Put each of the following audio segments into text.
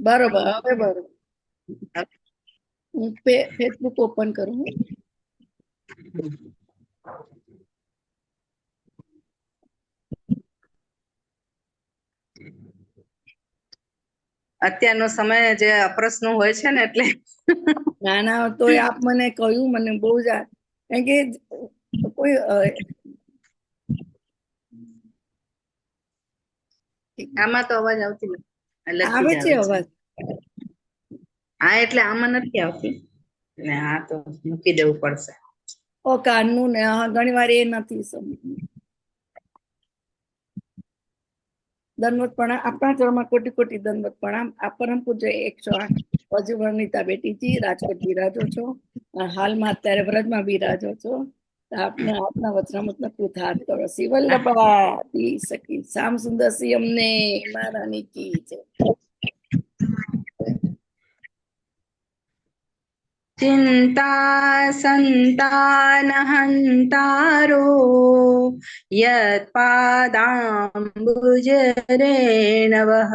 બરોબર, હવે બરોબર. હું ફેસબુક ઓપન કરું. અત્યારનો સમય જે અપ્રસનો હોય છે ને એટલે ના ના, તોય આપ મને કહ્યું, મને બહુ જ કારણ કે કોઈ આમાં તો અવાજ આવતી નથી, અલગથી આવે જ છે આવે છે. અવાજ. હા, એટલે આમાં નથી આવતી ને, આ તો મૂકી દેવું પડશે. ઓ કાનનું ને ઘણી વાર એ નથી સમજ. દંડવત પ્રણામ. આપણા ચરણમાં કોટી કોટી દંડવત પ્રણામ. આ પરમ પૂજ્ય 108 અજવર્ણિતા બેટીજી રાજકોટ બિરાજો છો, હાલમાં અત્યારે વ્રજમાં બિરાજો છો. આપને આપના વચનામૃતનો કૃતાર્થ કરો. શિવલ્લભા દી સખી શ્યામ સુંદર સિંહ અમને મહારાની કી છે. चिन्ता सन्तानहन्तारो यत्पादाम्बुजरेणवः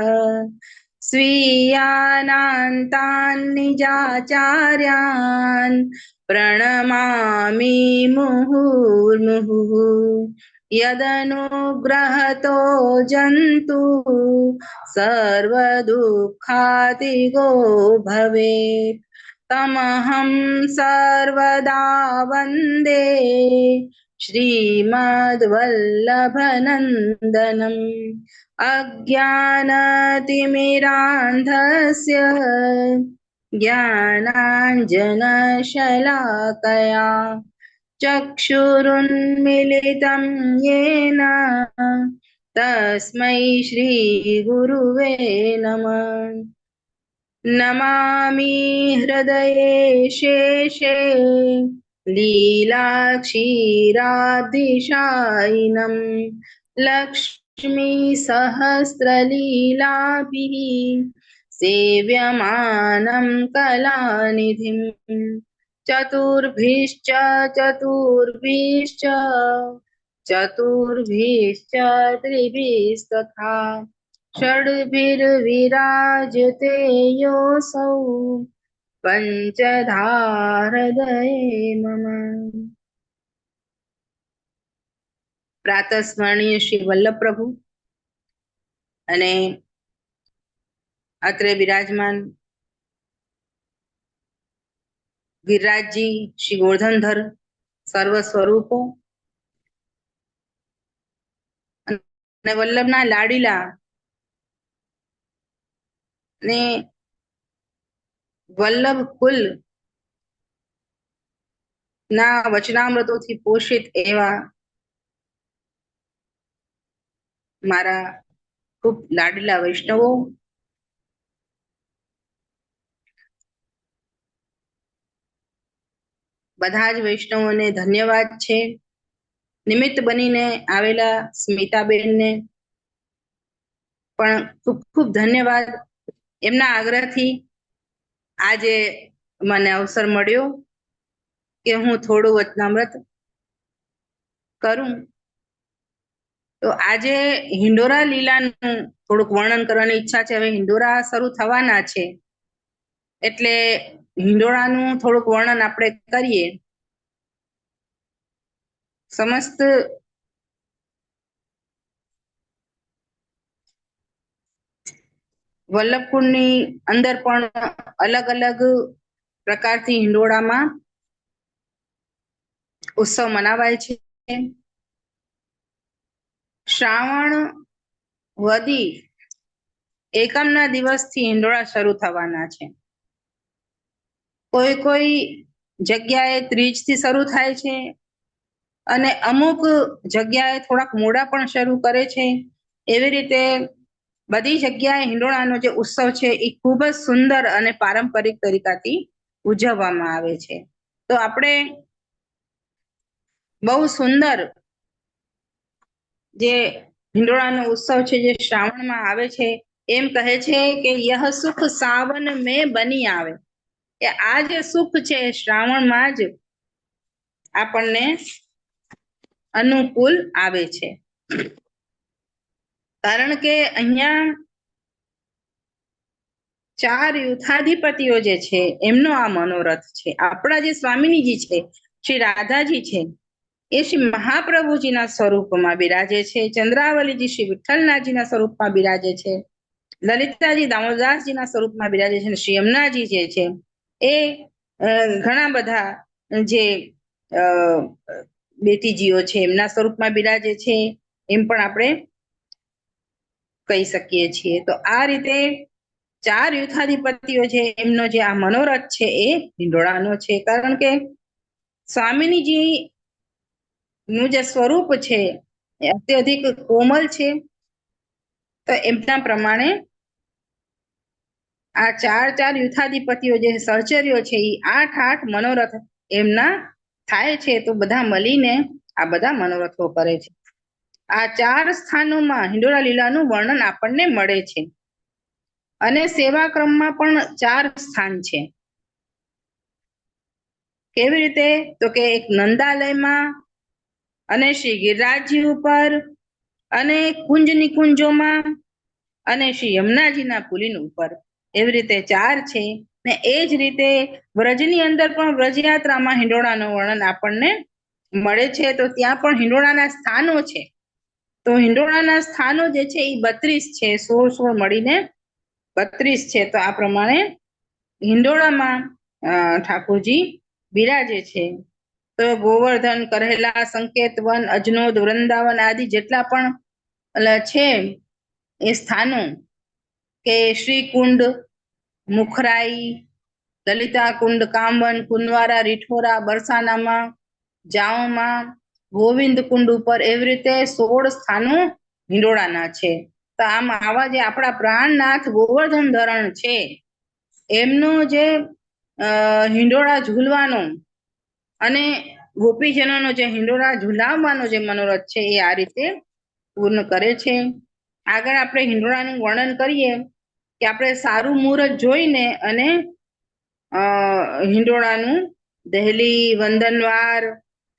स्वीयानान्तान् निजाचार्यान् प्रणमामि मुहुर्मुहुः यदनुग्रहतो जन्तु सर्वदुःखातिगो भवेत् तमहं सर्वदा वन्दे श्रीमद्वल्लभनन्दनम् अज्ञानतिमिरान्धस्य ज्ञानाञ्जनशलाकया चक्षुरुन्मिलितं येन तस्मै श्रीगुरुवे नमः। नमामि हृदये शेषे लीलाक्षीराब्धिशायिनम् लक्ष्मी सहस्रलीलाभिः सेव्यमानं कलानिधिम् चतुर्भिश्च चतुर्भिश्च चतुर्भिश्च त्रिभिस्तथा षड्भिर्विराजते योऽसौ પંચધારદયે મમ। પ્રાતસ્મરણીય શ્રી વલ્લભ પ્રભુ અને અત્રે બિરાજમાન ગિરિરાજજી શ્રી ગોર્ધનધર સર્વ સ્વરૂપો અને વલ્લભના લાડીલા ને વલ્લભ કુલ ના વચનામૃતોથી પોષિત એવા મારા ખૂબ લાડીલા વૈષ્ણવો, બધા જ વૈષ્ણવોને ધન્યવાદ છે. નિમિત્ત બનીને આવેલા સ્મિતાબેનને પણ ખૂબ ખૂબ ધન્યવાદ. એમના આગ્રહથી આજે મને અવસર મળ્યો કે હું થોડું વચનામૃત કરું. તો આજે હિંડોરા લીલાનું થોડુંક વર્ણન કરવાની ઈચ્છા છે. હવે હિંડોરા શરૂ થવાના છે એટલે હિંડોરાનું થોડુંક વર્ણન આપણે કરીએ. સમસ્ત વલ્લભકુળની અંદર પણ અલગ અલગ પ્રકારથી હિંડોળામાં ઉત્સવ મનાવાય છે. શ્રાવણ વદી એકમના દિવસથી હિંડોળા શરૂ થવાના છે. કોઈ કોઈ જગ્યાએ ત્રીજથી શરૂ થાય છે અને અમુક જગ્યાએ થોડાક મોડા પણ શરૂ કરે છે. એવી રીતે બધી જગ્યાએ હિંડોળાનો જે ઉત્સવ છે એ ખૂબ જ સુંદર અને પારંપરિક તરીકાથી ઉજવવામાં આવે છે. તો આપણે બહુ સુંદર જે હિંડોળાનો ઉત્સવ છે જે શ્રાવણમાં આવે છે, એમ કહે છે કે યહ સુખ સાવન મેં બની આવે, કે આ જે સુખ છે શ્રાવણમાં જ આપણને અનુકૂળ આવે છે. કારણ કે અહીંયા ચાર યુથાધિપતિઓ જે છે એમનો આ મનોરથ છે. આપણા જે સ્વામિનીજી છે, શ્રી રાધાજી છે, એ શ્રી મહાપ્રભુજીના સ્વરૂપમાં બિરાજે છે. ચંદ્રાવલીજી શ્રી વિઠ્ઠલનાથજીના સ્વરૂપમાં બિરાજે છે. લલિતાજી દામોદાસજીના સ્વરૂપમાં બિરાજે છે. શ્રી યમુનાજી જે છે એ ઘણા બધા જે બેટીજીઓ છે એમના સ્વરૂપમાં બિરાજે છે, એમ પણ આપણે કહી શકીએ છીએ. તો આ રીતે ચાર યુથાધિપતિઓ છે એમનો જે આ મનોરથ છે એ હિંડોળાનો છે. કારણ કે સ્વામિનીજી નું જે સ્વરૂપ છે એ અત્યધિક કોમલ છે. તો એમના પ્રમાણે આ ચાર ચાર યુથાધિપતિઓ જે સહચર્યો છે એ 8 મનોરથ એમના થાય છે. તો બધા મળીને આ બધા મનોરથો કરે છે. આ 4 સ્થાનોમાં હિંડોળા લીલાનું વર્ણન આપણને મળે છે. અને સેવા ક્રમમાં પણ 4 સ્થાન છે. કેવી રીતે? તો કે એક નંદાલયમાં, અને શ્રી ગિરિરાજજી ઉપર, અને કુંજ નિકુંજોમાં, અને શ્રી યમુનાજીના પુલિન ઉપર. એવી રીતે 4 છે. ને એ જ રીતે વ્રજની અંદર પણ વ્રજયાત્રામાં હિંડોળાનું વર્ણન આપણને મળે છે. તો ત્યાં પણ હિંડોળાના સ્થાનો છે. તો હિંડોળાના સ્થાનો જે છે એ 32 છે. 16 મળીને 32 છે. તો આ પ્રમાણે હિંડોળામાં ઠાકોરજી બિરાજે છે. તો ગોવર્ધન, કરેલા, સંકેત વન, અજનોદ, વૃંદાવન આદિ જેટલા પણ છે એ સ્થાનો, કે શ્રીકુંડ, મુખરાઈ, લલિતા કુંડ, કામવન, કુંદવારા, રીઠોરા, બરસાનામાં, જાઓમાં, ગોવિંદ કુંડ ઉપર, એવી રીતે 16 સ્થાનો હિંડોળાના છે. તો આમ આવા જે આપણા પ્રાણનાથ ગોવર્ધન ધરણ છે એમનો જે હિંડોળા ઝૂલવાનો અને ગોપીજનોનો જે હિંડોળા ઝુલાવવાનો જે મનોરથ છે એ આ રીતે પૂર્ણ કરે છે. આગળ આપણે હિંડોળાનું વર્ણન કરીએ કે આપણે સારું મુહૂર્ત જોઈને અને હિંડોળાનું દહેલી, વંદનવાર,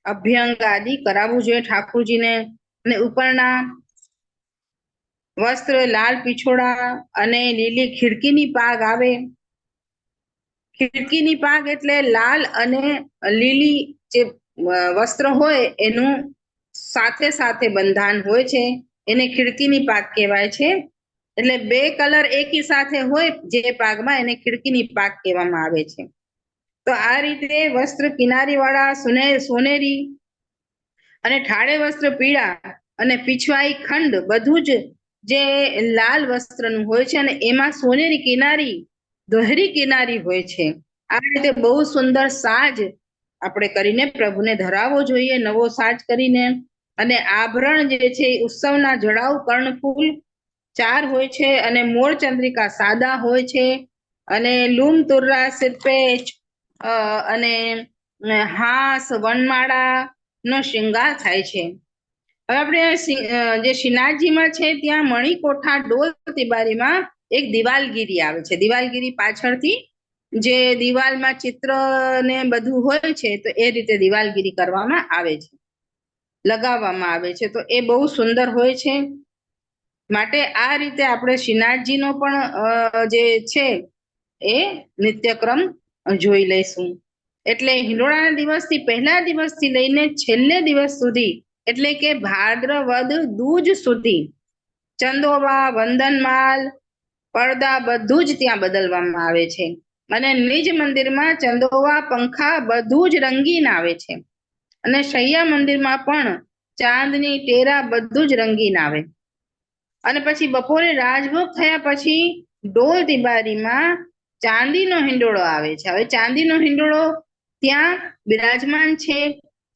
અભ્યંગ આદિ કરાવવું જોઈએ ઠાકોરજીને. અને ઉપરના વસ્ત્ર લાલ પીછોડા અને લીલી ખીડકીની પાગ આવે. ખીડકીની પાગ એટલે લાલ અને લીલી જે વસ્ત્ર હોય એનું સાથે સાથે બંધાન હોય છે, એને ખીડકીની પાગ કહેવાય છે. એટલે 2 કલર એકી સાથે હોય જે પાગમાં, એને ખીડકીની પાગ કહેવામાં આવે છે. તો આ રીતે વસ્ત્ર કિનારી વાળા સોનેરી અને ઠાળે વસ્ત્ર પીળા અને પીછવાઈ ખંડ બધું જ જે લાલ વસ્ત્રનું હોય છે, અને એમાં સોનેરી કિનારી, દોહરી કિનારી હોય છે. આ રીતે બહુ સુંદર સાજ આપણે કરીને પ્રભુને ધરાવવો જોઈએ, નવો સાજ કરીને. અને આભરણ જે છે ઉત્સવના જડાઉ કર્ણફૂલ 4 હોય છે, અને મોર ચંદ્રિકા સાદા હોય છે, અને લૂમ તુર્રા સિરપેચ અને હાસ વનમાળા નો શૃંગાર થાય છે. હવે આપણે જે શ્રીનાથજીમાં છે ત્યાં મણિકોઠા ડોલ તિબારીમાં એક દિવાલગીરી આવે છે. દિવાલગીરી પાછળથી જે દિવાલમાં ચિત્ર ને બધું હોય છે, તો એ રીતે દિવાલગીરી કરવામાં આવે છે, લગાવવામાં આવે છે. તો એ બહુ સુંદર હોય છે. માટે આ રીતે આપણે શ્રીનાથજીનો પણ જે છે એ નિત્યક્રમ જોઈ લઈશું. એટલે હિંડોળાના દિવસથી પહેલા દિવસથી લઈને છેલ્લે દિવસ સુધી, એટલે કે ભાદ્રવદ દૂજ સુધી ચંદોવા, વંદનમાલ, પડદા બધું જ ત્યાં બદલવામાં આવે છે. અને નિજ મંદિરમાં ચંદોવા, પંખા બધું જ રંગીન આવે છે. અને શૈયા મંદિરમાં પણ ચાંદની, ટેરા બધું જ રંગીન આવે. અને પછી બપોરે રાજભોગ થયા પછી ડોલ તિબારીમાં ચાંદીનો હિંડોળો આવે છે. હવે ચાંદીનો હિંડોળો ત્યાં બિરાજમાન છે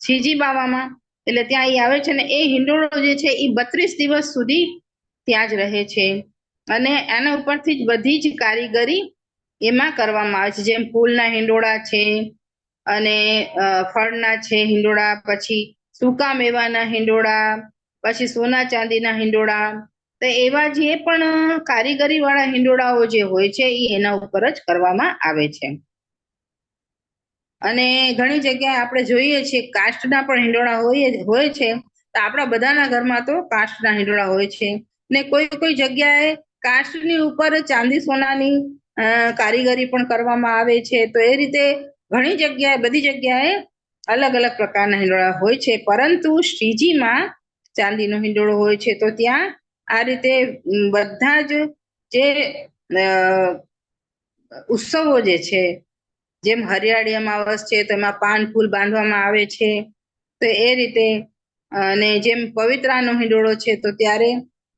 શ્રીજી બાવામાં, એટલે ત્યાં એ આવે છે. ને એ હિંડોળો જે છે એ 32 દિવસ સુધી ત્યાં જ રહે છે. અને એના ઉપરથી જ બધી જ કારીગરી એમાં કરવામાં આવે છે. જેમ ફૂલના હિંડોળા છે, અને ફળના છે હિંડોળા, પછી સૂકા મેવાના હિંડોળા, પછી સોના ચાંદીના હિંડોળા. તો એવા જે પણ કારીગરી વાળા હિંડોળાઓ જે હોય છે એ એના ઉપર જ કરવામાં આવે છે. અને ઘણી જગ્યાએ આપણે જોઈએ છીએ કાષ્ટના પણ હિંડોળા હોય છે. તો આપણા બધાના ઘરમાં તો કાષ્ટના હિંડોળા હોય છે. ને કોઈ કોઈ જગ્યાએ કાષ્ટની ઉપર ચાંદી સોનાની કારીગરી પણ કરવામાં આવે છે. તો એ રીતે ઘણી જગ્યાએ, બધી જગ્યાએ અલગ અલગ પ્રકારના હિંડોળા હોય છે. પરંતુ શ્રીજીમાં ચાંદીનો હિંડોળો હોય છે. તો ત્યાં આ રીતે બધા જ જે ઉત્સવો જે છે, જેમ હરિયાળી અમાવસ છે તો એમાં પાન ફૂલ બાંધવામાં આવે છે, તો એ રીતે, અને જેમ પવિત્રાનો હિંડોળો છે તો ત્યારે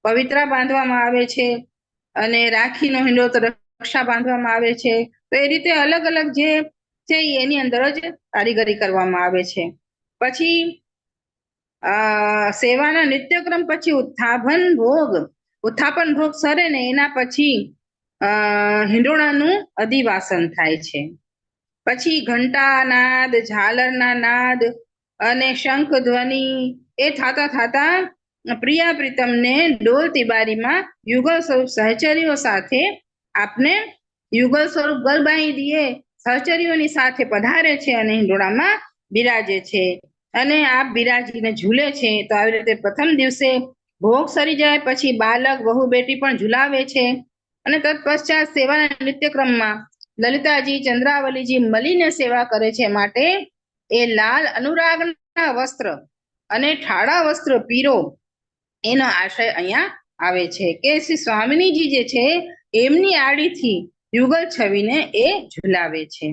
પવિત્રા બાંધવામાં આવે છે, અને રાખીનો હિંડોળો તો રક્ષા બાંધવામાં આવે છે. તો એ રીતે અલગ અલગ જે છે એની અંદર જ કારીગરી કરવામાં આવે છે. પછી સેવાના નિત્યક્રમ પછી ઉત્થાપન ભોગ સરે ને એના પછી હિંડોળાનું અધિવાસન થાય છે. પછી ઘંટા નાદ, ઝાલરના નાદ અને શંખ ધ્વનિ એ થાતા થાતા પ્રિયા પ્રીતમને ડોલ તિબારીમાં યુગલ સ્વરૂપ સહચર્યો સાથે આપને યુગલ સ્વરૂપ ગલબાઈ દીએ સહચર્યોની સાથે પધારે છે અને હિંડોળામાં બિરાજે છે, અને આપ બિરાજીને ઝૂલે છે. તો આવી રીતે પ્રથમ દિવસે ભોગ સરી જાય પછી બાલક વહુ બેટી પણ ઝુલાવે છે. અને તત્પશ્ચાત સેવાના નિત્યક્રમમાં લલિતાજી, ચંદ્રાવલીજી મળીને સેવા કરે છે. માટે એ લાલ અનુરાગના વસ્ત્ર અને ઠાડા વસ્ત્ર પીરો એનો આશય અહીંયા આવે છે કે શ્રી સ્વામિનીજી જે છે એમની આડીથી યુગલ છવીને એ ઝુલાવે છે.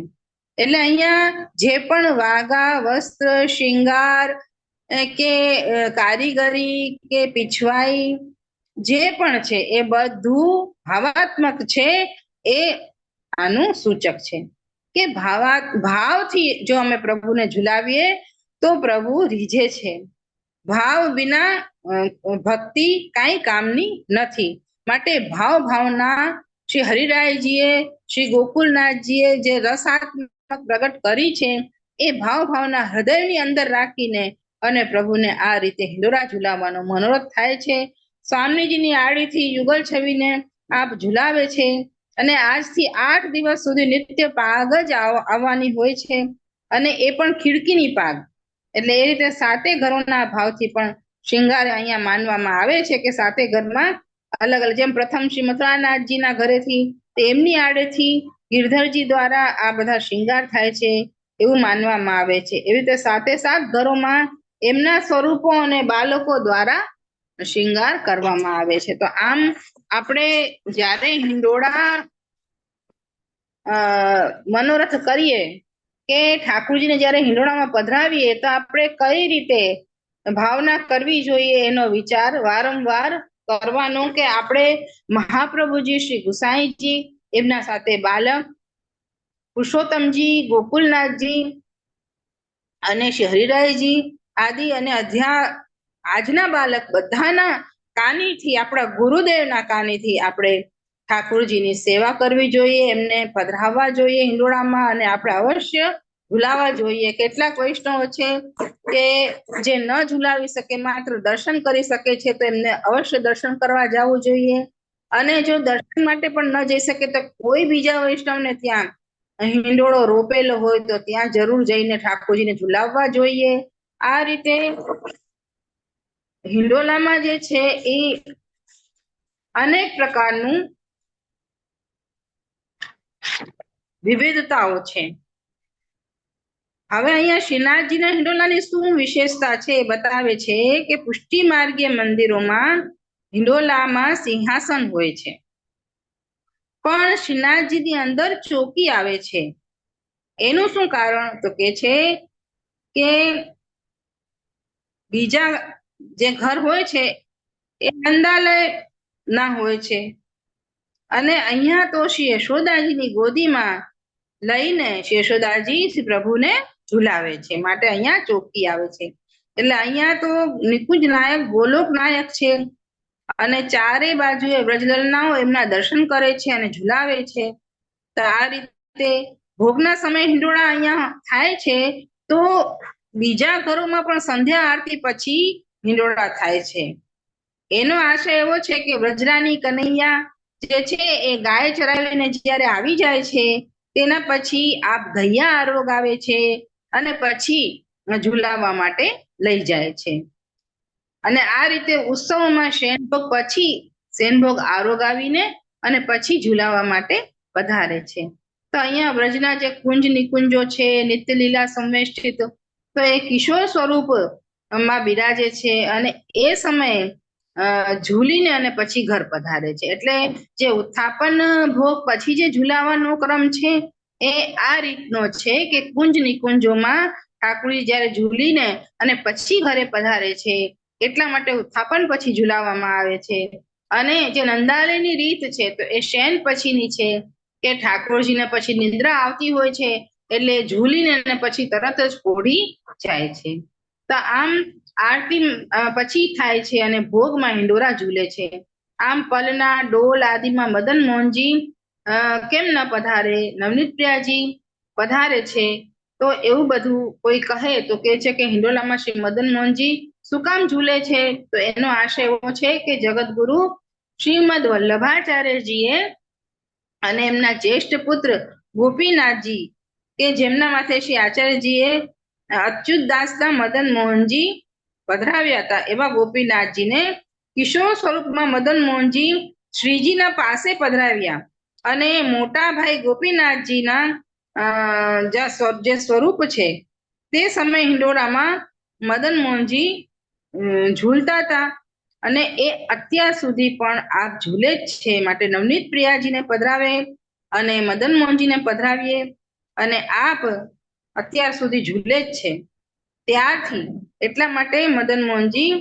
એટલે અહીંયા જે પણ વાગા, વસ્ત્ર, શિંગાર કે કારીગરી કે પીછવાઈ જે પણ છે એ બધું ભાવાત્મક છે. એ આનું સૂચક છે કે ભાવથી જો અમે પ્રભુને ઝુલાવીએ તો પ્રભુ રીઝે છે. ભાવ વિના ભક્તિ કાંઈ કામની નથી. માટે ભાવના શ્રી હરિરાયજીએ, શ્રી ગોકુલનાથજીએ જે રસાત્મક પ્રગટ કરી છે એ ભાવના હૃદયની અંદર રાખીને અને પ્રભુને આ રીતે હિંડોળા ઝુલાવવાનો મનોરથ થાય છે. સ્વામીજીની આડીથી યુગલ છવીને આપ ઝુલાવે છે, અને આજથી 8 દિવસ સુધી નિત્ય પાગ જ આવવાની હોય છે, અને એ પણ ખીડકીની પાગ. એટલે એ રીતે 7 ઘરોના ભાવથી પણ શિંગાર અહીંયા માનવામાં આવે છે કે 7 ઘરમાં અલગ અલગ, જેમ પ્રથમ શ્રી મથુરાનાથજીના ઘરેથી તેમની આડેથી ગિરધરજી દ્વારા આ બધા શિંગાર થાય છે એવું માનવામાં આવે છે. એવી રીતે 7 ઘરોમાં એમના સ્વરૂપો અને બાળકો દ્વારા શિંગાર કરવામાં આવે છે. તો આમ આપણે જ્યારે હિંડોળા મનોરથ કરીએ કે ઠાકુરજીને જ્યારે હિંડોળામાં પધરાવીએ તો આપણે કઈ રીતે ભાવના કરવી જોઈએ એનો વિચાર વારંવાર કરવાનો, કે આપણે મહાપ્રભુજી શ્રી ગુસાઈજી, એમના સાથે બાલક પુરુષોત્તમજી, ગોકુલનાથજી અને શ્રી હરિરાયજી આદિ, અને આજના બાલક બધાના કાનીથી, આપણા ગુરુદેવના કાનીથી આપણે ઠાકુરજીની સેવા કરવી જોઈએ, એમને પધરાવવા જોઈએ હિંડોળામાં, અને આપણે અવશ્ય ઝુલાવવા જોઈએ. કેટલાક વૈષ્ણવો છે કે જે ન ઝુલાવી શકે, માત્ર દર્શન કરી શકે છે, તો એમને અવશ્ય દર્શન કરવા જવું જોઈએ. અને જો દર્શન માટે પણ ન જઈ શકે તો કોઈ બીજા વૈષ્ણવને ત્યાં હિંડોળો રોપેલો હોય તો ત્યાં જરૂર જઈને ઠાકોરજીને ઝુલાવવા જોઈએ. આ રીતે હિંડોળામાં જે છે એ અનેક પ્રકારનું વિવિધતાઓ છે. હવે અહીંયા શ્રીનાથજીના હિંડોળાની શું વિશેષતા છે એ બતાવે છે કે પુષ્ટિ માર્ગીય મંદિરોમાં હિંડોળામાં સિંહાસન હોય છે, પણ શ્રીનાથજીની અંદર ચોકી આવે છે. એનું શું કારણ? તો કે છે કે બીજા જે ઘર હોય છે એ નંદાલય ના હોય છે, અને અહીંયા તો શ્રી યશોદાજીની ગોદીમાં લઈને શ્રી યશોદાજી શ્રી પ્રભુને ઝુલાવે છે, માટે અહીંયા ચોકી આવે છે. એટલે અહીંયા તો નિકુંજ નાયક, ગોલોક નાયક છે, અને ચારે બાજુએ વ્રજલલનાઓ એમના દર્શન કરે છે અને ઝુલાવે છે. તો આ રીતે ભોગના સમય હિંડોળા અહીંયા થાય છે. તો બીજા ઘરોમાં પણ સંધ્યા આરતી પછી હિંડોળા થાય છે. એનો આશય એવો છે કે વ્રજરાની કનૈયા જે છે એ ગાય ચરાવીને જ્યારે આવી જાય છે તેના પછી આપ ગૈયા આરોગ આવે છે અને પછી ઝુલાવવા માટે લઈ જાય છે. અને આ રીતે ઉત્સવમાં શેનભોગ પછી શેનભોગ આરોગ આવીને અને પછી ઝુલાવવા માટે પધારે છે. તો અહીંયા વ્રજના જે કુંજ નિકુંજો છે, નિત્ય લીલા સંવેષ્ટિત, તો એ કિશોર સ્વરૂપ માં બિરાજે છે અને એ સમયે ઝૂલીને અને પછી ઘર પધારે છે. એટલે જે ઉત્થાપન ભોગ પછી જે ઝુલાવાનો ક્રમ છે એ આ રીતનો છે કે કુંજ નિકુંજોમાં ઠાકોરજી જયારે ઝૂલીને અને પછી ઘરે પધારે છે, એટલા માટે ઉત્થાપન પછી ઝુલાવવામાં આવે છે. અને જે નંદાલયની રીત છે તો એ શયન પછીની છે કે ઠાકોરજીને પછી નિદ્રા આવતી હોય છે એટલે ઝૂલીને અને પછી તરત જ ઓઢી જાય છે. તો આમ આરતી પછી થાય છે અને ભોગમાં હિંડોરા ઝૂલે છે. આમ પલના ડોલ આદિમાં મદન મોહનજી કેમ ન પધારે, નવનીત પ્રિયાજી પધારે છે. તો એવું બધું કોઈ કહે તો કે છે કે હિંડોલામાં શ્રી મદન મોહનજી શું કામ ઝૂલે છે? તો એનો આશય એવો છે કે જગતગુરુ શ્રીમદ વલ્લભાચાર્યજીએ અને એમના જ્યેષ્ઠ પુત્ર ગોપીનાથજી કે જેમના માથે શ્રી આચાર્યજીએ અચ્યુતદાસના મદન મોહનજી પધરાવ્યા હતા, એવા ગોપીનાથજીને કિશોર સ્વરૂપમાં મદન મોહનજી શ્રીજીના પાસે પધરાવ્યા અને મોટા ભાઈ ગોપીનાથજીના જે સ્વરૂપ છે તે સમય હિંડોળામાં મદન મોહનજી ઝૂલતા હતા અને એ અત્યાર સુધી પણ આપ ઝૂલે જ છે. માટે નવનીત પ્રિયાજીને પધરાવે અને મદન મોહનજીને પધરાવીએ અને આપ અત્યાર સુધી ઝૂલે જ છે ત્યારથી. એટલા માટે મદન મોહનજી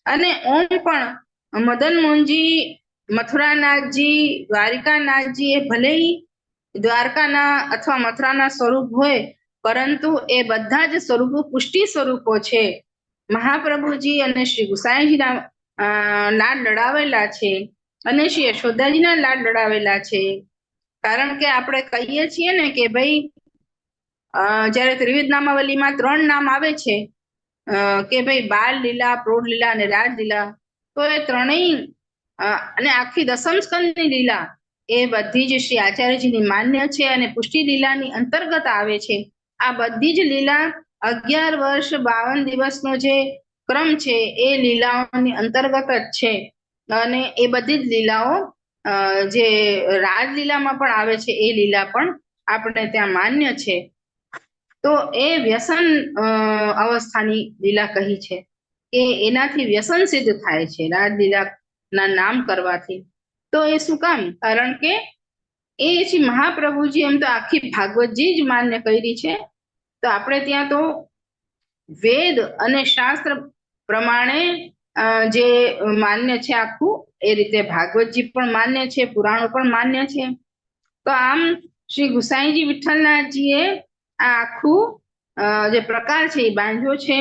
અને ઓમ પણ મદન મોહનજી મથુરાનાથજી, દ્વારિકાનાથજી એ ભલે દ્વારકાના અથવા મથુરાના સ્વરૂપ હોય, પરંતુ એ બધા જ સ્વરૂપો પુષ્ટિ સ્વરૂપો છે. મહાપ્રભુજી અને શ્રી ગુસાઈજીના લાડ લડાવેલા છે અને શ્રી યશોદાજીના લાડ લડાવેલા છે. કારણ કે આપણે કહીએ છીએ ને કે ભાઈ જયારે ત્રિવિધ નામાવલીમાં 3 નામ આવે છે કે ભાઈ બાળ લીલા, પ્રૌઢ લીલા અને રાજલીલા, તો એ ત્રણેય અને આખી દસમ સ્કંદની લીલા એ બધી જ શ્રી આચાર્યજીની માન્ય છે અને પુષ્ટિ લીલાની અંતર્ગત આવે છે. આ બધી જ લીલા 11 વર્ષ 52 દિવસનો જે ક્રમ છે એ લીલાઓની અંતર્ગત જ છે અને એ બધી જ લીલાઓ જે રાજલીલામાં પણ આવે છે એ લીલા પણ આપણે ત્યાં માન્ય છે. તો એ વ્યસન અવસ્થાની લીલા કહી છે કે એનાથી વ્યસન સિદ્ધ થાય છે રાજલીલાના નામ કરવાથી. તો એ શું કામ? કારણ કે એ શ્રી મહાપ્રભુજી એમ તો આખી ભાગવતજી જ માન્ય કરી છે. તો આપણે ત્યાં તો વેદ અને શાસ્ત્ર પ્રમાણે જે માન્ય છે આખું, એ રીતે ભાગવતજી પણ માન્ય છે, પુરાણો પણ માન્ય છે. તો આમ શ્રી ગુસાઈજી વિઠ્ઠલનાથજીએ આ આખું જે પ્રકાર છે એ બાંધ્યો છે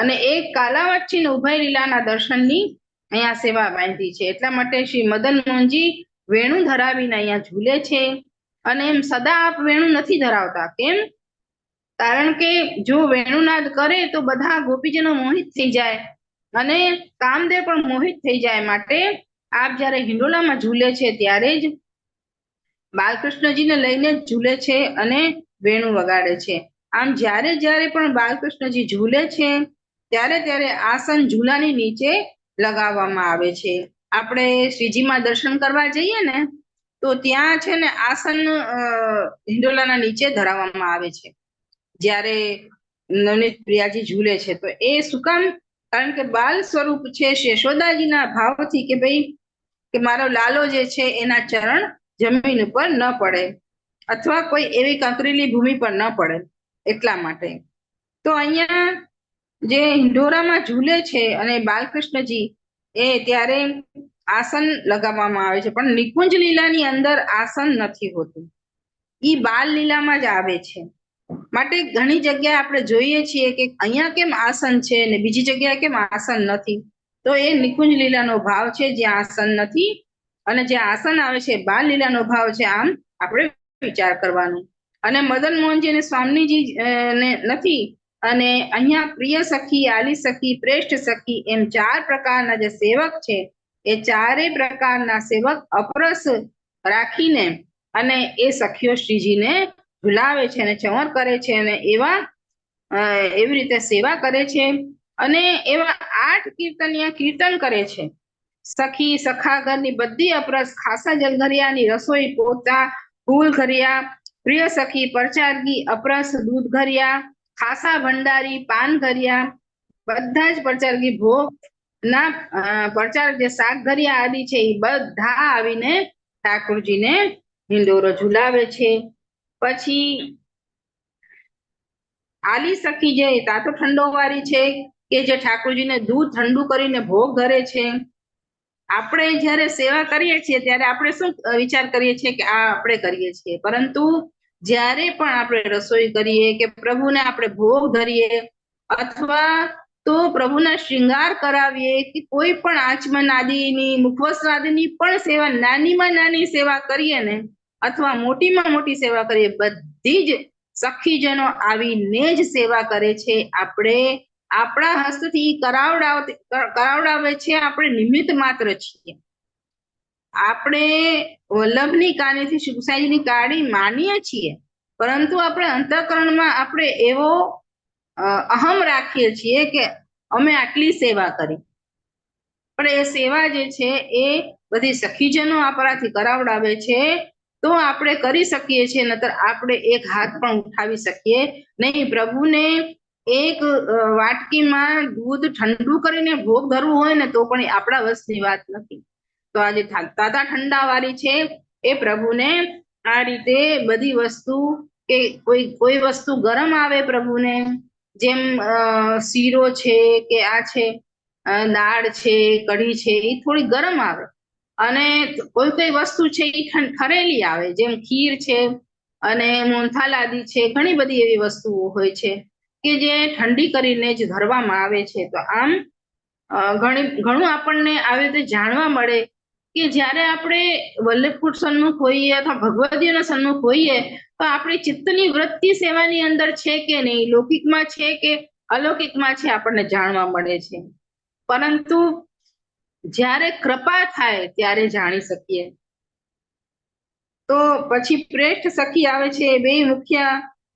અને એક કાલાવચ્ચીને ઉભય લીલાના દર્શનની અહીંયા સેવા બાંધી છે. એટલા માટે શ્રી મદન મોહનજી વેણુ ધરાવીને અહીંયા ઝૂલે છે. અને એમ સદા આપ વેણુ નથી ધરાવતા. કેમ? કારણ કે જો વેણુનાદ કરે તો બધા ગોપીજનો મોહિત થઈ જાય અને કામદેવ પણ મોહિત થઈ જાય. માટે આપ જયારે હિંડોલામાં ઝૂલે છે ત્યારે જ બાલકૃષ્ણજીને લઈને જ ઝૂલે છે અને વેણુ વગાડે છે. આમ જ્યારે જ્યારે પણ બાલકૃષ્ણજી ઝૂલે છે ત્યારે ત્યારે આસન ઝૂલાની નીચે લગાવવામાં આવે છે. આપણે શ્રીજીમાં દર્શન કરવા જઈએ ને તો ત્યાં છે ને આસન હિંડોલાના નીચે ધરાવવામાં આવે છે જ્યારે નવનીત પ્રિયાજી ઝૂલે છે. તો એ શું કામ? કારણ કે બાલ સ્વરૂપ છે યશોદાજીના ભાવથી કે ભાઈ કે મારો લાલો જે છે એના ચરણ જમીન ઉપર ન પડે અથવા કોઈ એવી કંકરીલી ભૂમિ પર ન પડે, એટલા માટે. તો અહીંયા જે હિંડોરામાં ઝૂલે છે અને બાલકૃષ્ણજી એ ત્યારે આસન લગાવવામાં આવે છે, પણ નિકુંજ લીલાની અંદર આસન નથી હોતું, ઈ બાલ લીલામાં જ આવે છે. માટે ઘણી જગ્યાએ આપણે જોઈએ છીએ કે અહીંયા કેમ આસન છે ને બીજી જગ્યાએ કેમ આસન નથી. તો એ નિકુંજ લીલાનો ભાવ છે જ્યાં આસન નથી, અને જ્યાં આસન આવે છે બાલ લીલાનો ભાવ છે. આમ આપણે વિચાર કરવાનો. અને મદન મોહનજી અને સ્વામીજી ને નથી, અને અહીંયા પ્રિય સખી, આલી સખી, શ્રેષ્ઠ સખી એમ 4 પ્રકારના જે સેવક છે એ 4 પ્રકારના સેવક અપરસ રાખીને અને એ સખીઓ શ્રીજીને ઝુલાવે છે અને ચંવર કરે છે અને એવી રીતે સેવા કરે છે. અને એવા 8 કીર્તનિયા કીર્તન કરે છે સખી સખા ઘરની બધી અપરસ, ખાસા જલઘરિયાની રસોઈ પોતા ફૂલ ઘરિયા, પ્રિય સખી પરચારગી અપરસ દૂધ ઘરિયા, ખાસા ભંડારી પાન ઘરિયા, બધા જ પરચારગી ભોગ ના પરચારક જે શાક ઘરિયા આદિ છે એ બધા આવીને ઠાકોરજીને હિંડોરો ઝુલાવે છે. પછી આલી સખી જે તાતો ઠંડો વાળી છે કે જે ઠાકોરજીને દૂધ ઠંડુ કરીને ભોગ ધરે છે. આપણે જ્યારે સેવા કરીએ છીએ ત્યારે આપણે શું વિચાર કરીએ છીએ કે આ આપણે કરીએ છીએ, પરંતુ જ્યારે પણ આપણે રસોઈ કરીએ કે પ્રભુને આપણે ભોગ ધરીએ અથવા તો પ્રભુના શૃંગાર કરાવીએ કે કોઈ પણ આચમન આદિની મુખવસ્ત્ર આદિની પણ સેવા, નાનીમાં નાની સેવા કરીએ ને અથવા મોટીમાં મોટી સેવા કરીએ, બધી જ સખીજનો આવીને જ સેવા કરે છે. આપણે આપણા હસ્તથી કરાવડાવે છે, આપણે નિમિત્ત માત્ર છીએ. આપણે વલ્લભની કાનીથી સુખસાઈની કાળી માનીએ છીએ, પરંતુ આપણે અંતઃકરણમાં આપણે એવો અહમ રાખીએ છીએ કે અમે આટલી સેવા કરી, પણ એ સેવા જે છે એ બધી સખીજનો આપણાથી કરાવડાવે છે તો આપણે કરી શકીએ છીએ, નતર આપણે એક હાથ પણ ઉઠાવી શકીએ નહીં. પ્રભુને એક વાટકીમાં દૂધ ઠંડુ કરીને ભોગ ધરવું હોય ને તો પણ આપણા વશની વાત નથી. તો આજે તાતા ઠંડા વાળી છે એ પ્રભુને આ રીતે બધી વસ્તુ કે કોઈ વસ્તુ ગરમ આવે પ્રભુને, જેમ શીરો છે કે આ છે દાળ છે કઢી છે એ થોડી ગરમ આવે, અને કોઈ વસ્તુ છે એ ઠરેલી આવે, જેમ ખીર છે અને મોહનથાળ આદિ છે, ઘણી બધી એવી વસ્તુઓ હોય છે કે જે ઠંડી કરીને જ ધરવામાં આવે છે. તો આમ ઘણું આપણને આવી રીતે જાણવા મળે કે જ્યારે આપણે વલ્લભકુટ સન્મુખ હોઈએ અથવા ભગવદીઓના સન્મુખ હોઈએ તો આપણી ચિત્તની વૃત્તિ સેવાની અંદર છે કે નહીં, લૌકિકમાં છે કે અલૌકિકમાં છે, આપણને જાણવા મળે છે. પરંતુ જ્યારે કૃપા થાય ત્યારે જાણી શકીએ. તો પછી શ્રેષ્ઠ સખી આવે છે, બે મુખ્ય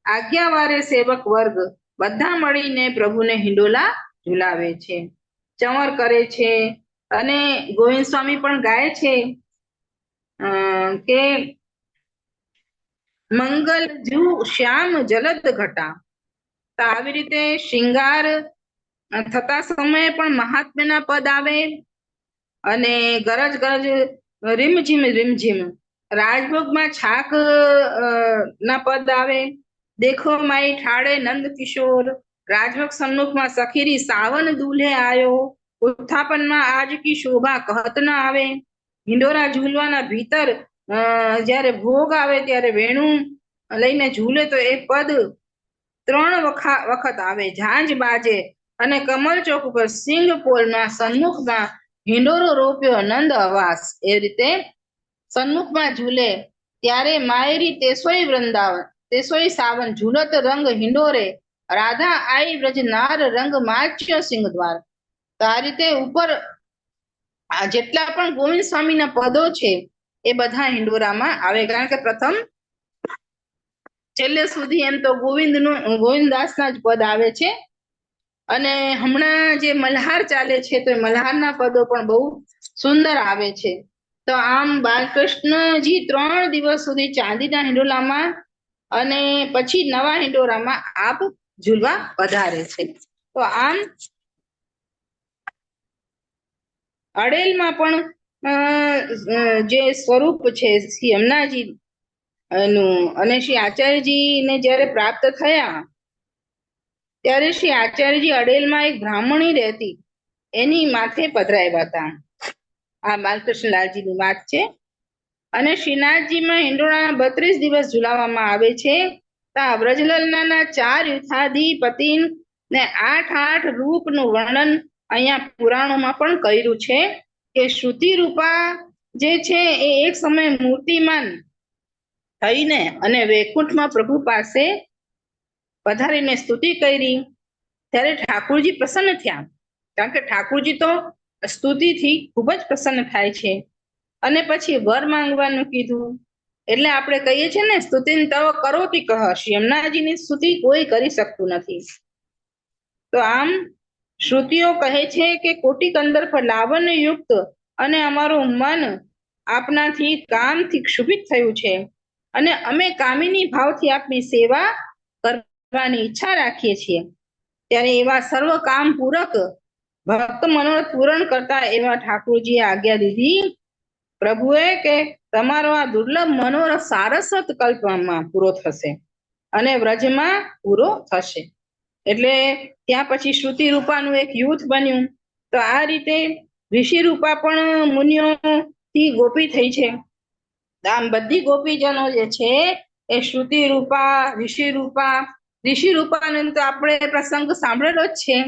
આજ્ઞાવારે સેવક વર્ગ બધા મળીને પ્રભુને હિંડોલા ઝુલાવે છે, ચંવર કરે છે. અને ગોવિંદ સ્વામી પણ ગાય છે કે મંગલ જુ શ્યામ જલદ ઘટા. તો આવી રીતે શૃંગાર થતા સમયે પણ મહાત્મ્યના પદ આવે અને ગરજ ગરજ રીમઝીમ રીમઝીમ રાજભોગમાં છાક ના પદ આવે. દેખો માઈ ઠાડે નંદ કિશોર, રાજભોગ સન્મુખમાં સખીરી સાવન દુલ્હે આયો, ઉત્થાપનમાં આજ કી શોભા કહત ન આવે. હિંડોરા ઝૂલવાના ભીતર જ્યારે ભોગ આવે ત્યારે વેણું લઈને ઝૂલે તો એ પદ 3 વખત આવે. ઝાંઝ બાજે અને કમલ ચોક ઉપર સિંહ પોલમાં સન્મુખમાં હિંડોરો રોપ્યો નંદ અવાસ. એ રીતે સન્મુખમાં ઝૂલે ત્યારે માયરી તેસોઈ વૃંદાવન, તેસોઈ સાવન ઝૂલત રંગ હિંડોરે, રાધા આઈ વ્રજ નાર રંગ માચ્ય સિંહ દ્વાર. તો આ રીતે ઉપર જેટલા પણ ગોવિંદ સ્વામીના પદો છે એ બધા હિંડોરામાં આવે, કારણ કે પ્રથમ છેલ્લે સુધી એમ તો ગોવિંદદાસના જ પદ આવે છે. અને હમણાં જે મલ્હાર ચાલે છે તો મલ્હારના પદો પણ બહુ સુંદર આવે છે. તો આમ બાલકૃષ્ણજી 3 દિવસ સુધી ચાંદીના હિંડોલામાં અને પછી નવા હિંડોરામાં આપ ઝૂલવા પધારે છે. તો આમ અડેલમાં પણ જે સ્વરૂપ છે શ્રી યમુનાજી નું, અને શ્રી આચાર્યજી ને જ્યારે પ્રાપ્ત થયા ત્યારે શ્રી આચાર્યજી અડેલમાં એક બ્રાહ્મણી રહેતી એની માથે પધરાવ્યા હતા. આ બાલકૃષ્ણલાલજીની વાત છે. અને શ્રીનાથજીમાં હિંડોળાના 32 દિવસ ઝુલાવવામાં આવે છે. વ્રજલલના 4 યુથાધિપતિ ને 8 રૂપનું વર્ણન અહીંયા પુરાણોમાં પણ કર્યું છે કે શ્રુતિ રૂપા જે છે એ એક સમય મૂર્તિમાન થઈને અને વૈકુંઠમાં પ્રભુ પાસે પધારીને સ્તુતિ કરી ત્યારે ઠાકોરજી પ્રસન્ન થયા, કારણ કે ઠાકોરજી તો સ્તુતિથી ખૂબ જ પ્રસન્ન થાય છે. અને પછી વર માંગવાનું કીધું. એટલે આપણે કહીએ છીએ ને સ્તુતિન તવ કરોતિ કહ, શ્રી યમુનાજીની સ્તુતિ કોઈ કરી શકતું નથી. તો આમ શ્રુતિઓ કહે છે કે કોટિ કંદર પર લાવણ્ય યુક્ત અને અમારું મન આપનાથી કામથી ક્ષુભિત થયું છે, અને અમે કામિની ભાવથી આપની સેવા કરવાની ઈચ્છા રાખીએ છીએ. ત્યારે એવા સર્વ કામ પૂરક ભક્ત મનોરથ પૂરણ કરતા એવા ઠાકોરજીએ આજ્ઞા દીધી પ્રભુએ કે તમારો આ દુર્લભ મનોરથ સારસ્વત કલ્પમાં પૂરો થશે અને વ્રજમાં પૂરો થશે. એટલે ત્યાં પછી શ્રુતિ રૂપાનું એક યુથ બન્યું. તો આ રીતે ઋષિ રૂપા પણ મુનિઓ થી ગોપી થઈ છે. આમ બધી ગોપીજનો જે છે એ શ્રુતિ રૂપા, ઋષિ રૂપાનો તો આપણે પ્રસંગ સાંભળેલો જ છે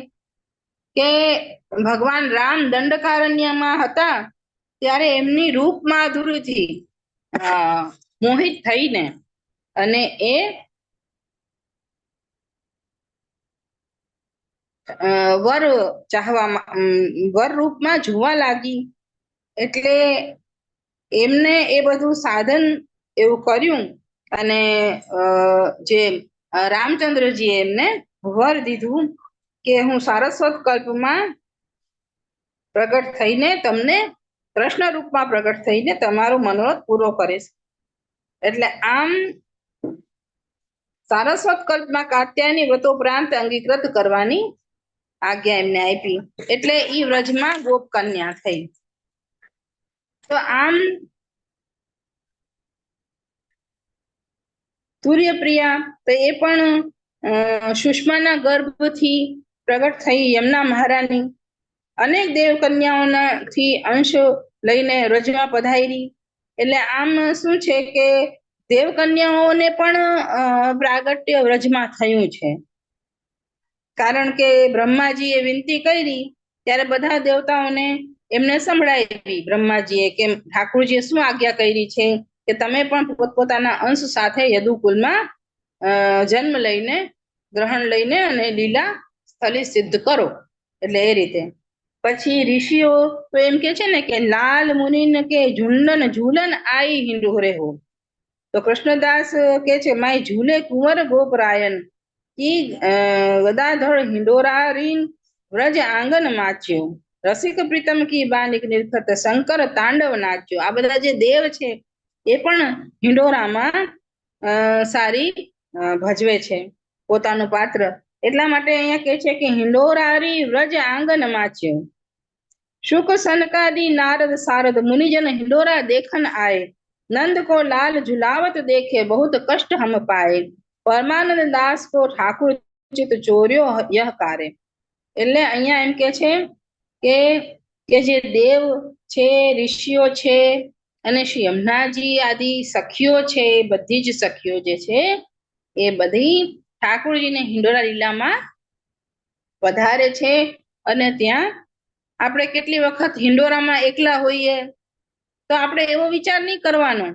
કે ભગવાન રામ દંડકારણ્યમાં હતા ત્યારે એમની રૂપ માધુરીથી મોહિત થઈને અને એ વર ચાહવામાં વર રૂપમાં જોવા લાગી. એટલે એમને એ બધું સાધન એવું કર્યું અને જે રામચંદ્રજી એમને વર દીધું કે હું સારસ્વત કલ્પમાં પ્રગટ થઈને તમને કૃષ્ણ રૂપમાં પ્રગટ થઈને તમારો મનોરથ પૂરો કરીશ. એટલે આમ સારસ્વત કલ્પમાં કાત્યાયની વ્રતોપરાંત અંગીકૃત કરવાની આજ્ઞા એમને આપી. એટલે ઈ વ્રજમાં ગોપ કન્યા થઈ. તો આમ સૂર્યપ્રિયા તો એ પણ સુષ્માના ગર્ભથી પ્રગટ થઈ યમુના મહારાની. અનેક દેવ કન્યાઓનાથી અંશ લઈને વ્રજમાં પધારી. એટલે આમ શું છે કે દેવ કન્યાઓને પણ પ્રાગટ્ય વ્રજમાં થયું છે. કારણ કે બ્રહ્માજીએ વિનંતી કરી ત્યારે બધા દેવતાઓને એમને સંભળાવી બ્રહ્માજીએ કે ઠાકોરજીએ શું આજ્ઞા કરી છે કે તમે પણ પોતપોતાના અંશ સાથે યદુકુલમાં જન્મ લઈને ગ્રહણ લઈને અને લીલા સ્થલી સિદ્ધ કરો. એટલે એ રીતે પછી ઋષિઓ તો એમ કે છે ને કે લાલ મુનિન કે ઝુંડન ઝૂલન આઈ હિંડોરે હો. તો કૃષ્ણદાસ કે છે માય ઝૂલે કુંવર ગોપરાયન કી ગદાધર હિંડોરા રીન વ્રજ આંગન માચ્યો રસિક પ્રીતમ કી બાનિક નિર્ખત શંકર તાંડવ નાચ્યો. આ બધા જે દેવ છે એ પણ હિંડોરામાં સારી ભજવે છે પોતાનું પાત્ર. એટલા માટે અહીંયા કે છે કે હિંડોરારી વ્રજ આંગન માચ્યો શુક સનકાદી નારદ સારદ મુનિજન હિંડોરા દેખન આય नंद को लाल झुलावत देखे बहुत कष्ट हम पाए परमानंद दास को ठाकुर चित ચોર્યો यह कार्य. એટલે અહીંયા એમ કે છે કે જે દેવ છે, ઋષિઓ છે અને શ્રી યમુનાજી આદિ સખીઓ છે, બધી જ સખીઓ જે છે એ બધી ઠાકોરજીને હિંડોરા લીલામાં પધારે છે. અને ત્યાં આપણે કેટલી વખત હિંડોરામાં એકલા હોઈએ તો આપણે એવો વિચાર નહીં કરવાનો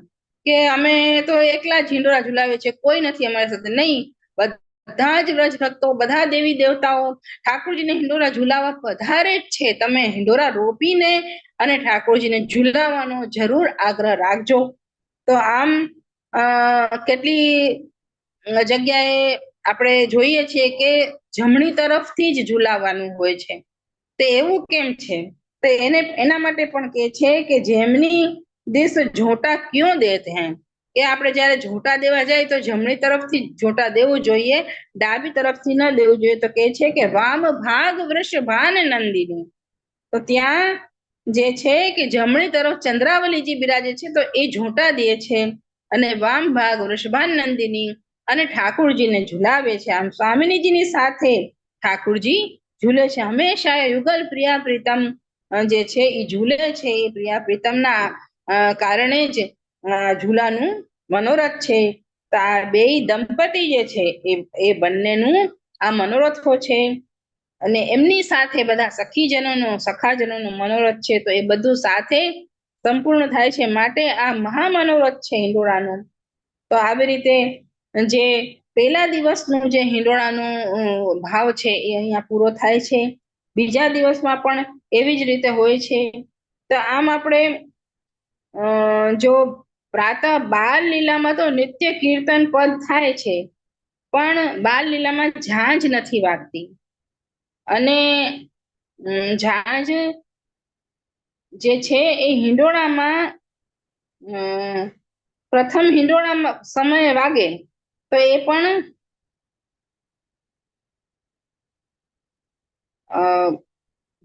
કે અમે તો એકલા જ હિંડોરા ઝુલાવે છે, કોઈ નથી અમારી સાથે. નહીં, બધા જ વ્રજ ભક્તો, બધા દેવી દેવતાઓ ઠાકોરજીને હિંડોરા ઝુલાવવા પધારે જ છે. તમે હિંડોરા રોપીને અને ઠાકોરજીને ઝુલાવવાનો જરૂર આગ્રહ રાખજો. તો આમ કેટલી જગ્યાએ આપણે જોઈએ છીએ કે જમણી તરફથી જ ઝુલાવવાનું હોય છે. તો એવું કેમ છે? તો એના માટે પણ કે છે કે જેમની દિશ ઝોટા ક્યું દેતે હૈ, કે આપણે જયારે ઝોટા દેવા જાય તો જમણી તરફથી ઝોટા દેવું જોઈએ, ડાબી તરફથી ન દેવું જોઈએ. તો કે છે કે વામ ભાગ વૃષભાન નંદિની. તો ત્યાં જે છે કે જમણી તરફ ચંદ્રાવલીજી બિરાજે છે તો એ ઝોટા દે છે અને વામ ભાગ વૃષભાન નંદિની અને ઠાકોરજીને ઝુલાવે છે. આમ સ્વામિનીજીની સાથે ઠાકોરજી ઝૂલે છે. હંમેશા યુગલ પ્રિયા પ્રીતમ જે છે એ ઝૂલે છે. એ પ્રિયા પ્રીતમના કારણે જ ઝૂલાનું મનોરથ છે. તો આ બે દંપતી જે છે એ બંનેનું આ મનોરથો છે. અને એમની સાથે બધા સખીજનોનો સખાજનોનો મનોરથ છે. તો એ બધું સાથે સંપૂર્ણ થાય છે. માટે આ મહામનોરથ છે હિંડોળાનો. તો આવી રીતે જે પહેલા દિવસનું જે હિંડોળાનો ભાવ છે એ અહીંયા પૂરો થાય છે. બીજા દિવસમાં પણ એવી જ રીતે હોય છે. તો આમ આપણે જો પ્રાતઃ બાલ લીલામાં તો નિત્ય કીર્તન પદ થાય છે, પણ બાલ લીલામાં ઝાંઝ નથી વાગતી. અને ઝાંઝ જે છે એ હિંડોળામાં પ્રથમ હિંડોળામાં સમયે વાગે તો એ પણ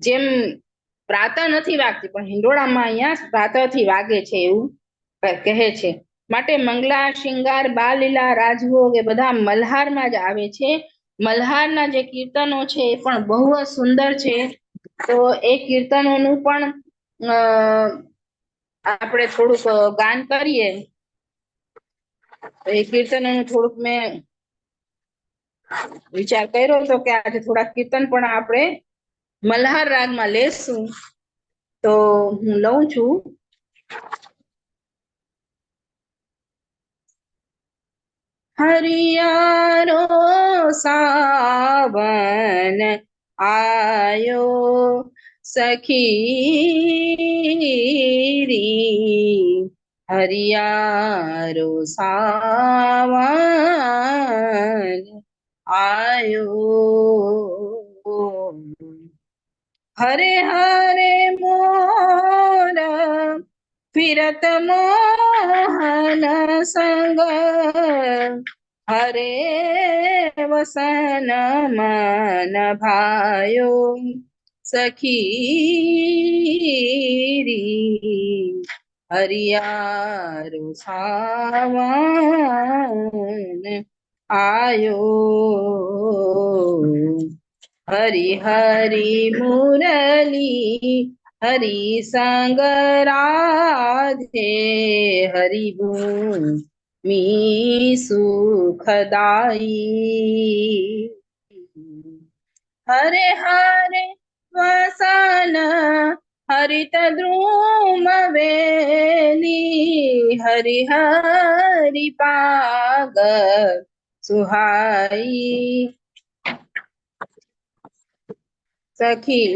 જેમ પ્રાતઃ નથી વાગતી, પણ હિંડોળામાં અહીંયા પ્રાતઃથી વાગે છે એવું કહે છે. માટે મંગલા, શિંગાર, બાલલીલા, રાજભોગ એ બધા મલ્હારમાં જ આવે છે. મલ્હારના જે કીર્તનો છે એ પણ બહુ જ સુંદર છે. તો એ કીર્તનોનું પણ આપણે થોડુંક ગાન કરીએ. એ કીર્તનોનું થોડુંક મેં વિચાર કર્યો હતો કે આજે થોડા કીર્તન પણ આપણે મલ્હાર રાગમાં લેશું. તો હું લઉં છું. હરિયારો સાવન આયો સખી રી, હરિયારો સાવન આયો. હરે હરે મોર ફિરત મોહન સંગ, હરે વસન મન ભાયો સખી રી, હરિયારો સાવન આયો. હરી હરી મુરલી હરી સંગ રાધે, હરિ ભૂમિ સુખદાયી. હરે હરે વસન હરિત દ્રુમ વેલી, હરિ હરિ પાગ સુહાઈ સખી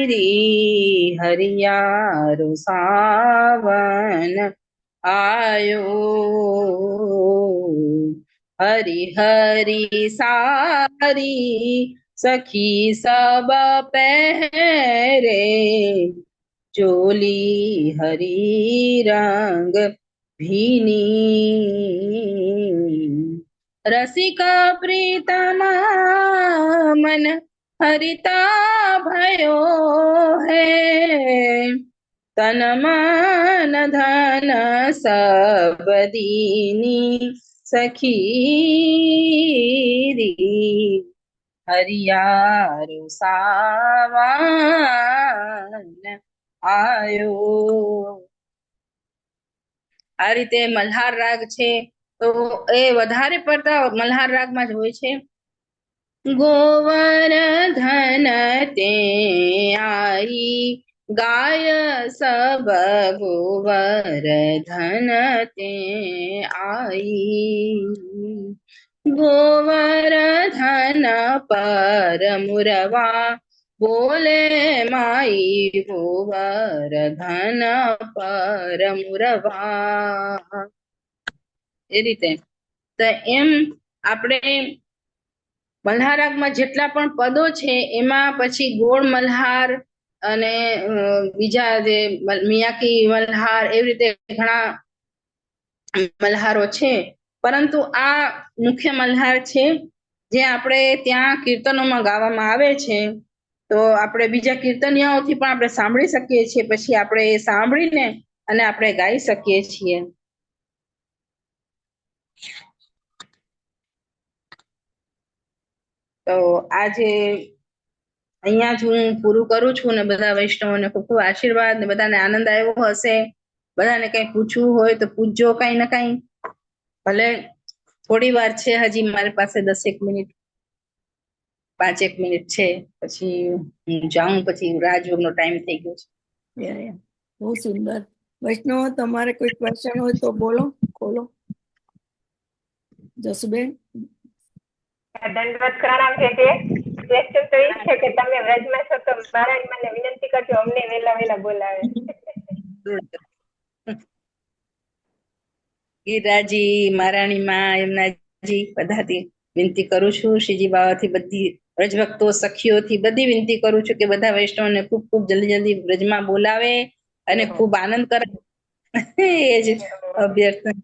રી, હરિયારો સાવન આયો. હરિ હરિ સારી સખી સબ પહેરે, ચોલી હરી રંગ ભીની. રસિક પ્રીતમા મન હરિતા ભયો હે, તન મન ધન સબ દીની સખી રી, હરિયારો સાવન આયો. આ રીતે મલ્હાર રાગ છે તો એ વધારે પડતા મલ્હાર રાગમાં જ હોય છે. ગોવર્ધન તે આઈ ગાય સબ, ગોવર્ધન તે આઈ. ગોવર્ધન પર મુરવા બોલે માઈ, ગોવર્ધન પર મુરવા. એ રીતે તો એમ આપણે મલ્હાર રાગમાં જેટલા પણ પદો છે એમાં પછી ગોળ મલ્હાર અને બીજા જે મિયાકી મલ્હાર એવી રીતે ઘણા મલ્હારો છે, પરંતુ આ મુખ્ય મલ્હાર છે જે આપણે ત્યાં કીર્તનોમાં ગાવામાં આવે છે. તો આપણે બીજા કીર્તનિયાઓથી પણ આપણે સાંભળી શકીએ છીએ, પછી આપણે એ સાંભળીને અને આપણે ગાઈ શકીએ છીએ. તો આજે અહીંયા જ હું પૂરું કરું છું ને બધા વૈષ્ણવોને ખૂબ ખૂબ આશીર્વાદ ને બધાને આનંદ આવ્યો હશે. બધાને કઈ પૂછવું હોય તો પૂછજો કઈ ને કઈ, ભલે થોડી વાર છે હજી મારી પાસે 10 મિનિટ 5 મિનિટ છે, પછી હું જાઉં, પછી રાજયોગનો ટાઈમ થઈ ગયો છે. બહુ સુંદર. વૈષ્ણવ તમારે કોઈ ક્વેશ્ચન હોય તો બોલો, ખોલો. જસુબેન દંડવત પ્રણામ છે. ક્વેશ્ચન તો એ છે કે તમે વ્રજમાં છો તો મહારાજ મને વિનંતી કરજો અમને વેલા વેલા બોલાવે. ગિરિરાજી મહારાણી માં એમનાજી બધાથી વિનંતી કરું છું, શ્રીજી બાવાથી બધી વ્રજભક્તો સખીઓથી બધી વિનંતી કરું છું કે બધા વૈષ્ણવને ખૂબ ખૂબ જલ્દી વ્રજમાં બોલાવે અને ખૂબ આનંદ કરે એ જ અભ્યર્થના.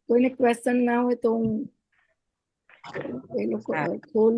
કોઈને ક્વેશ્ચન ના હોય તો હું એ લોકો ખોલું